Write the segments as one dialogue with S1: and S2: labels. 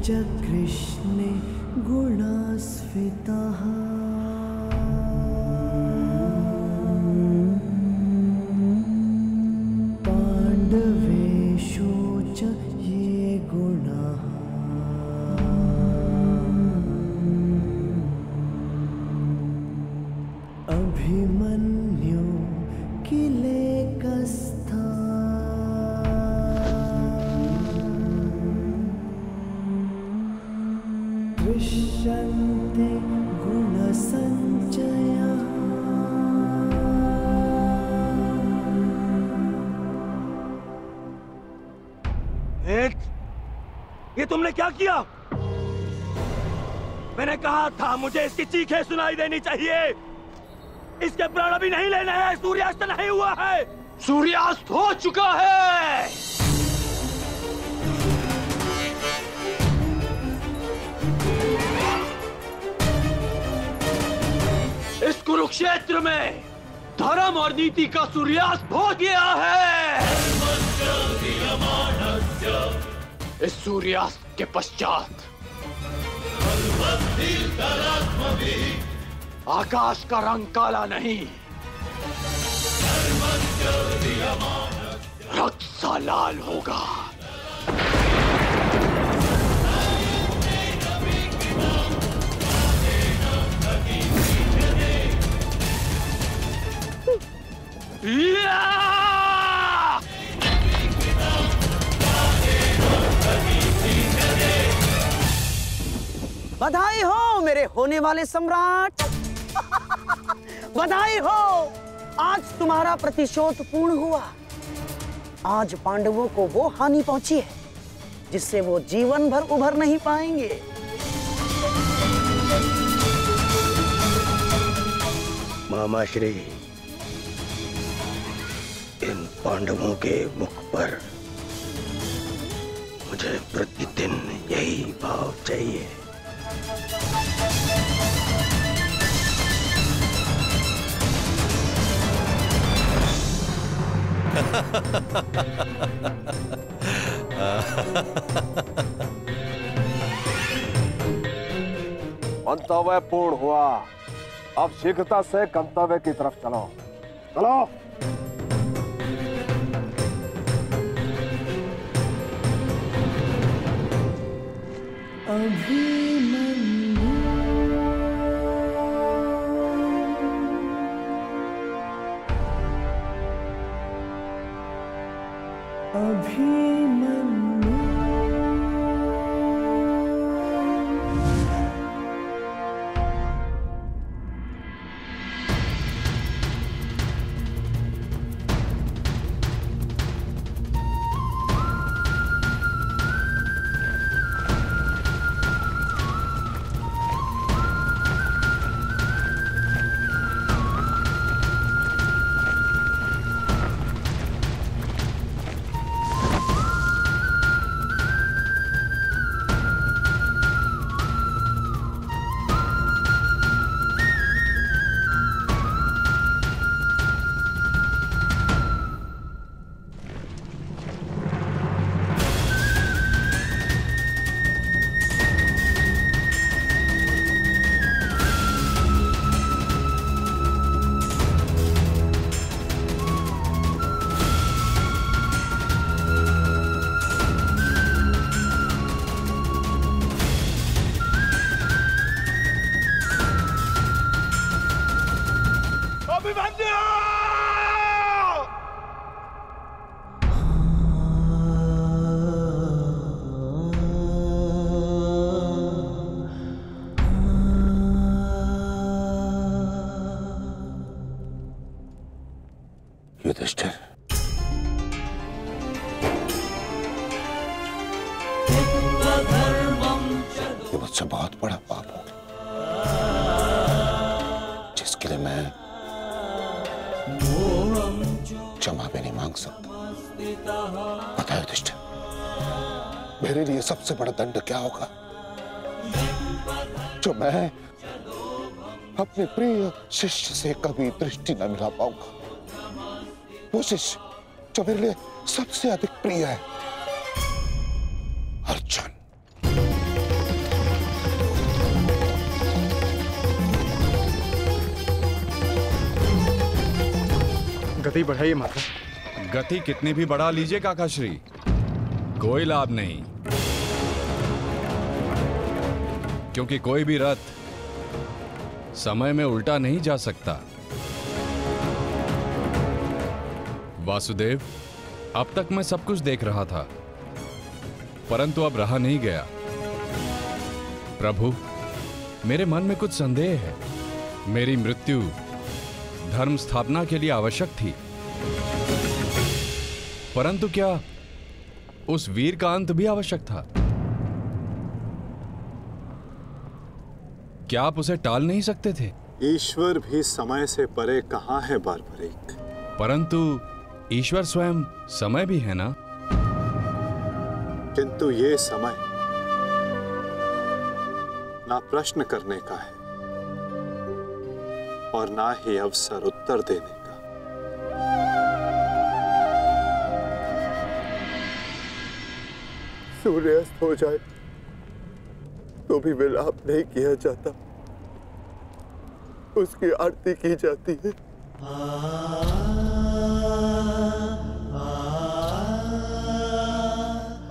S1: च कृष्णे गुणास्फितः पाण्डवेषु च ये गुणाः अभिमन्यु किलेकस्था दृश्यन्ते गुणसञ्चयः।
S2: ये तुमने क्या किया? मैंने कहा था मुझे इसकी चीखें सुनाई देनी चाहिए। इसके प्राण अभी नहीं लेने हैं। सूर्यास्त नहीं हुआ है। सूर्यास्त हो चुका है। इस कुरुक्षेत्र में धर्म और नीति का सूर्यास्त हो गया है। इस सूर्यास्त के पश्चात आकाश का रंग काला नहीं, रक्त सा लाल होगा।
S3: बधाई हो मेरे होने वाले सम्राट। बधाई हो, आज तुम्हारा प्रतिशोध पूर्ण हुआ। आज पांडवों को वो हानि पहुंची है जिससे वो जीवन भर उभर नहीं पाएंगे।
S2: मामा श्री, इन पांडवों के मुख पर मुझे प्रतिदिन यही भाव चाहिए।
S4: मंतव्य पूर्ण हुआ। अब शीघ्रता से गंतव्य की तरफ चलो। चलो।
S2: युधिष्ठिर, ये मुझसे बहुत बड़ा पाप हो जिसके लिए मैं क्षमा भी नहीं मांग सकता। पता है युधिष्ठिर, मेरे लिए सबसे बड़ा दंड क्या होगा? जो मैं अपने प्रिय शिष्य से कभी दृष्टि न मिला पाऊंगा। वो शिष्य जो मेरे लिए सबसे अधिक प्रिय है, अर्जुन।
S5: गति बढ़ाइए माता।
S6: गति कितनी भी बढ़ा लीजिए काकाश्री, कोई लाभ नहीं, क्योंकि कोई भी रथ समय में उल्टा नहीं जा सकता। वासुदेव, अब तक मैं सब कुछ देख रहा था, परंतु अब रहा नहीं गया। प्रभु, मेरे मन में कुछ संदेह है। मेरी मृत्यु धर्म स्थापना के लिए आवश्यक थी, परंतु क्या उस वीर का अंत भी आवश्यक था? क्या आप उसे टाल नहीं सकते थे?
S7: ईश्वर भी समय से परे कहां है बारबरीक?
S6: परंतु ईश्वर स्वयं समय भी है ना?
S7: किंतु ये समय ना प्रश्न करने का है और ना ही अवसर उत्तर देने का।
S8: सूर्यास्त हो जाए तो भी विलाप नहीं किया जाता, उसकी आरती की जाती है।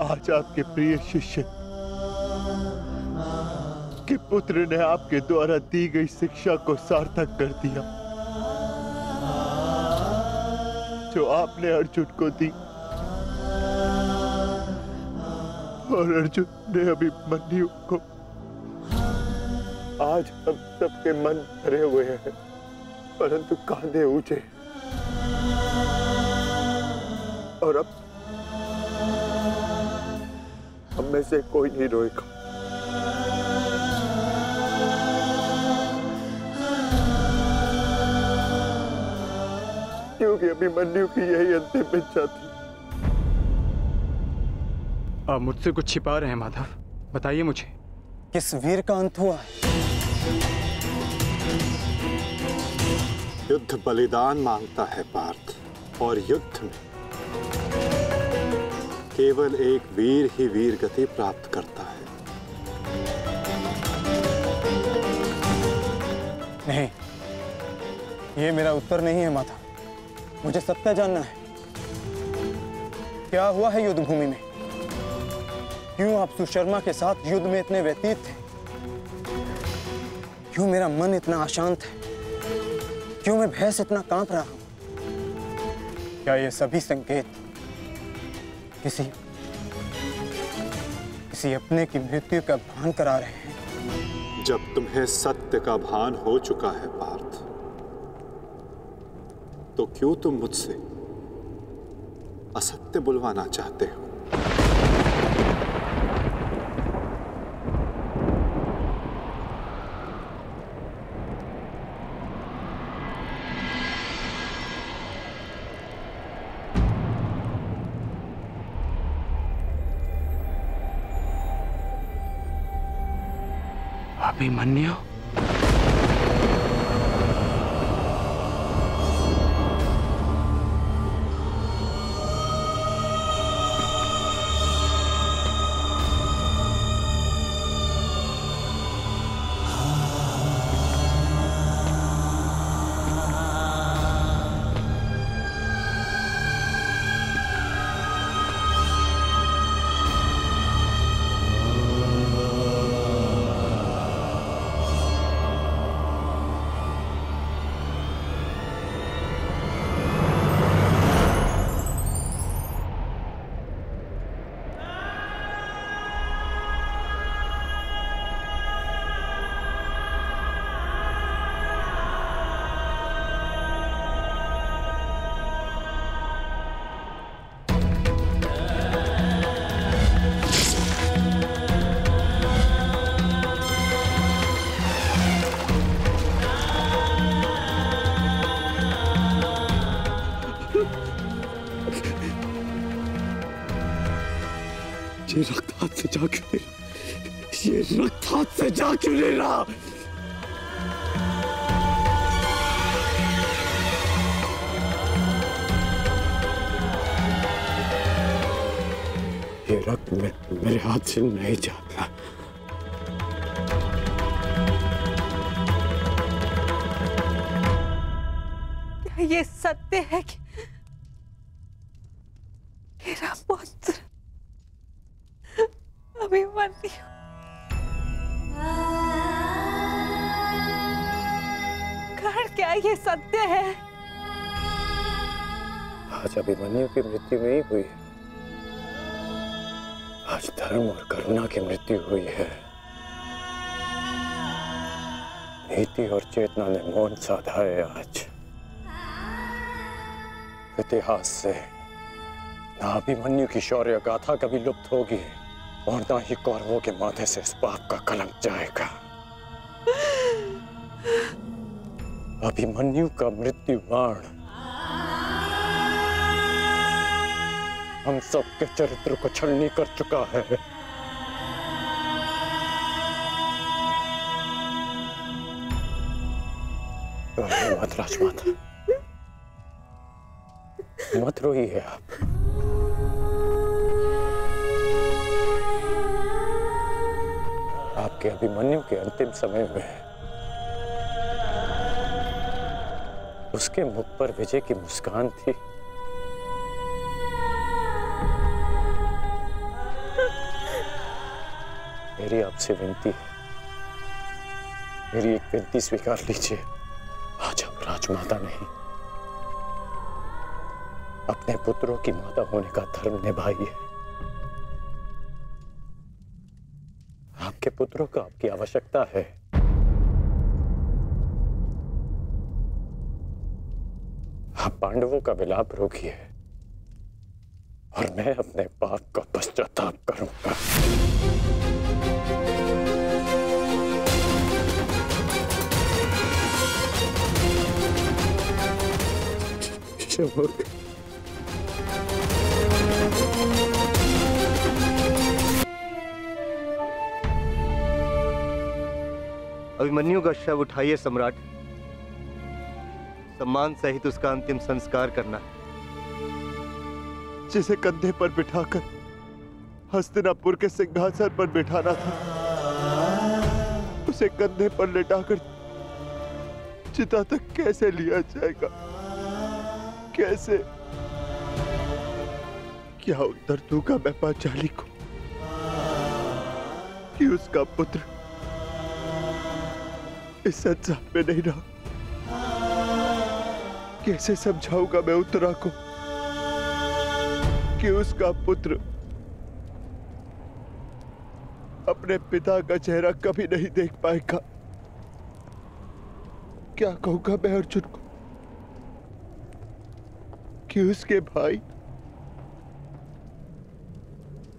S8: आज आपके प्रिय शिष्य के पुत्र ने आपके द्वारा दी गई शिक्षा को सार्थक कर दिया, जो आपने अर्जुन को दी, और अर्जुन ने अभिमन्यु को। आज हम सबके मन भरे हुए हैं, परंतु कांधे ऊंचे, और अब हम में से कोई नहीं रोएगा। क्योंकि अभिमन्यु की यही अंतिम इच्छा थी।
S5: आप मुझसे कुछ छिपा रहे हैं माधव, बताइए मुझे।
S3: किस वीर का अंत हुआ?
S7: युद्ध बलिदान मांगता है पार्थ, और युद्ध में केवल एक वीर ही वीर गति प्राप्त करता है।
S3: नहीं, ये मेरा उत्तर नहीं है माता। मुझे सत्य जानना है। क्या हुआ है युद्ध भूमि में? क्यों आप सुशर्मा के साथ युद्ध में इतने व्यतीत थे? क्यों मेरा मन इतना अशांत है? क्यों मैं भय से इतना कांप रहा हूं? क्या ये सभी संकेत किसी अपने की मृत्यु का भान करा रहे हैं?
S7: जब तुम्हें सत्य का भान हो चुका है पार्थ, तो क्यों तुम मुझसे असत्य बुलवाना चाहते हो?
S5: अभिमन्यु?
S2: ये रक्त हाथ से जा क्यों नहीं रहा? ये रक्त हाथ से जा क्यों नहीं रहा? ये रक्त मेरे हाथ से नहीं जाता।
S9: क्या ये सत्य है कि मेरा पुत्र अभिमन्यु कर्ण, क्या ये सत्य है?
S8: आज अभिमन्यु की मृत्यु नहीं हुई है, आज धर्म और करुणा की मृत्यु हुई है। नीति और चेतना ने मौन साधा है। आज इतिहास से ना अभिमन्यु की शौर्य गाथा कभी लुप्त होगी और ना ही कौरवों के माथे से इस पाप का कलंक जाएगा। अभिमन्यु का मृत्यु बाण हम सबके चरित्र को छलनी कर चुका है। मत राजमाता, मत रोइए आप। आपके अभिमन्यु के अंतिम समय में उसके मुख पर विजय की मुस्कान थी। मेरी आपसे विनती है, मेरी एक विनती स्वीकार लीजिए। आज आप राजमाता नहीं, अपने पुत्रों की माता होने का धर्म निभाइए। आपके पुत्रों को आपकी आवश्यकता है। आप पांडवों का विलाप रोकिए और मैं अपने पाप का पश्चाताप करूंगा।
S10: अभिमन्यु का शव उठाइए सम्राट, सम्मान सहित उसका अंतिम संस्कार करना है।
S8: जिसे कंधे पर बिठाकर हस्तिनापुर के सिंहासन पर बिठाना था, उसे कंधे पर लेटाकर चिता तक कैसे लिया जाएगा? कैसे? क्या उत्तर दूंगा मैं पांचाली को कि उसका पुत्र इस संसार में नहीं रहा? कैसे समझाऊंगा मैं उत्तरा को कि उसका पुत्र अपने पिता का चेहरा कभी नहीं देख पाएगा? क्या कहूंगा मैं अर्जुन को कि उसके भाई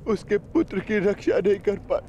S8: उसके पुत्र की रक्षा नहीं कर पाए?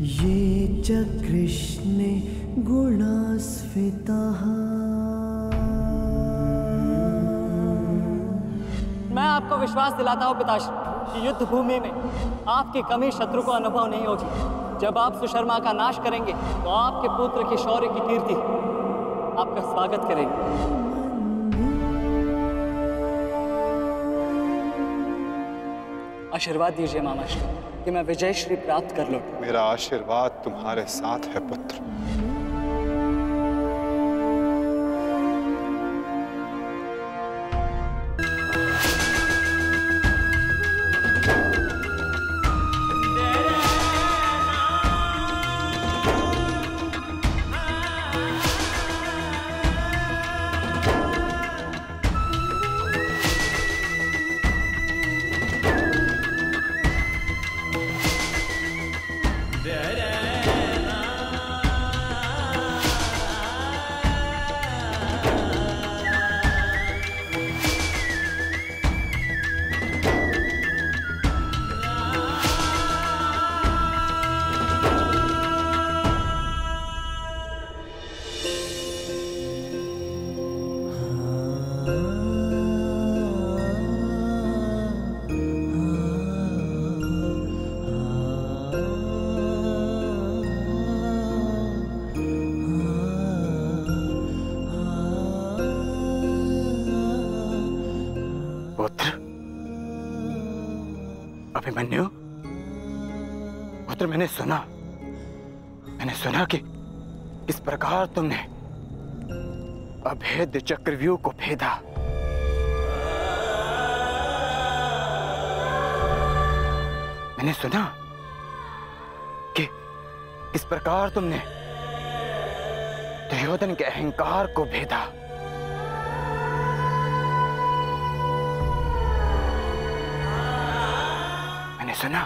S1: ये च कृष्णे गुणास्फिताः।
S11: मैं आपको विश्वास दिलाता हूँ पिताश्री कि युद्ध भूमि में आपकी कमी शत्रु को अनुभव नहीं होगी। जब आप सुशर्मा का नाश करेंगे तो आपके पुत्र की शौर्य की कीर्ति आपका स्वागत करेंगे। आशीर्वाद दीजिए मामाश्री कि मैं विजयश्री प्राप्त कर लूं।
S7: मेरा आशीर्वाद तुम्हारे साथ है पुत्र।
S2: अभिमन्यु, पुत्र मैंने सुना कि किस प्रकार तुमने अभेद्य चक्रव्यूह को भेदा। मैंने सुना कि किस प्रकार तुमने दुर्योधन के अहंकार को भेदा। मैंने सुना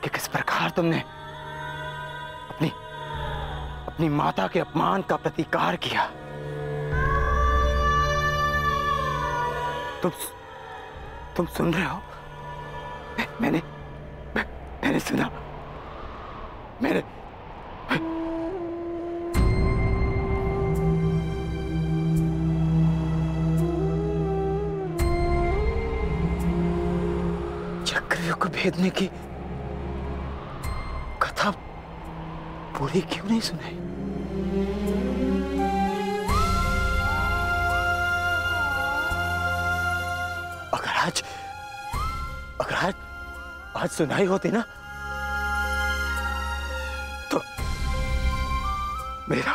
S2: कि किस प्रकार तुमने अपनी माता के अपमान का प्रतिकार किया। तुम सुन रहे हो? मैंने सुना। चक्रव्यूह को भेदने की कथा पूरी क्यों नहीं सुनाई? अगर आज सुनाई होती ना तो मेरा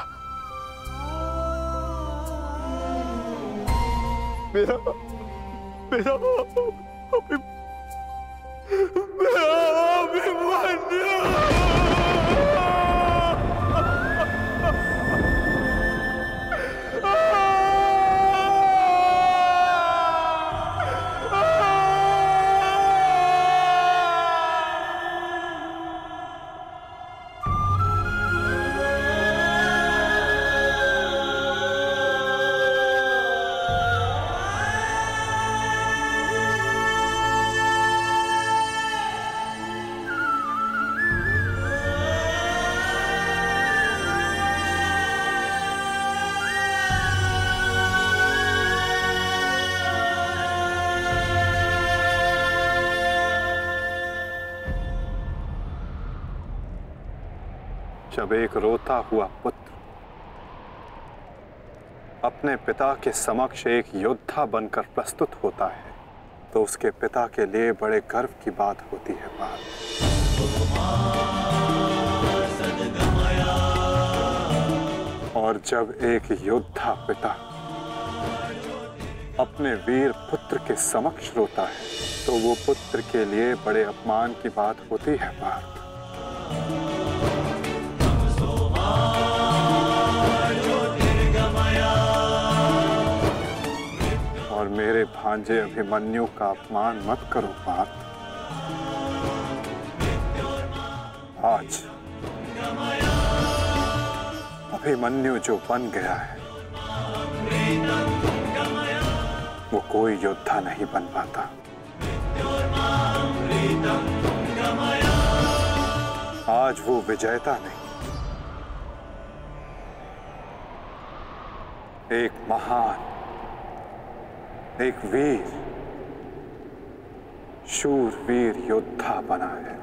S7: जब एक रोता हुआ पुत्र अपने पिता के समक्ष एक योद्धा बनकर प्रस्तुत होता है तो उसके पिता के लिए बड़े गर्व की बात होती है। और जब एक योद्धा पिता अपने वीर पुत्र के समक्ष रोता है तो वो पुत्र के लिए बड़े अपमान की बात होती है। और मेरे भांजे अभिमन्यु का अपमान मत करो पार्थ। आज अभिमन्यु जो बन गया है वो कोई योद्धा नहीं बन पाता। आज वो विजेता नहीं, एक महान, एक वीर, शूरवीर योद्धा बना है।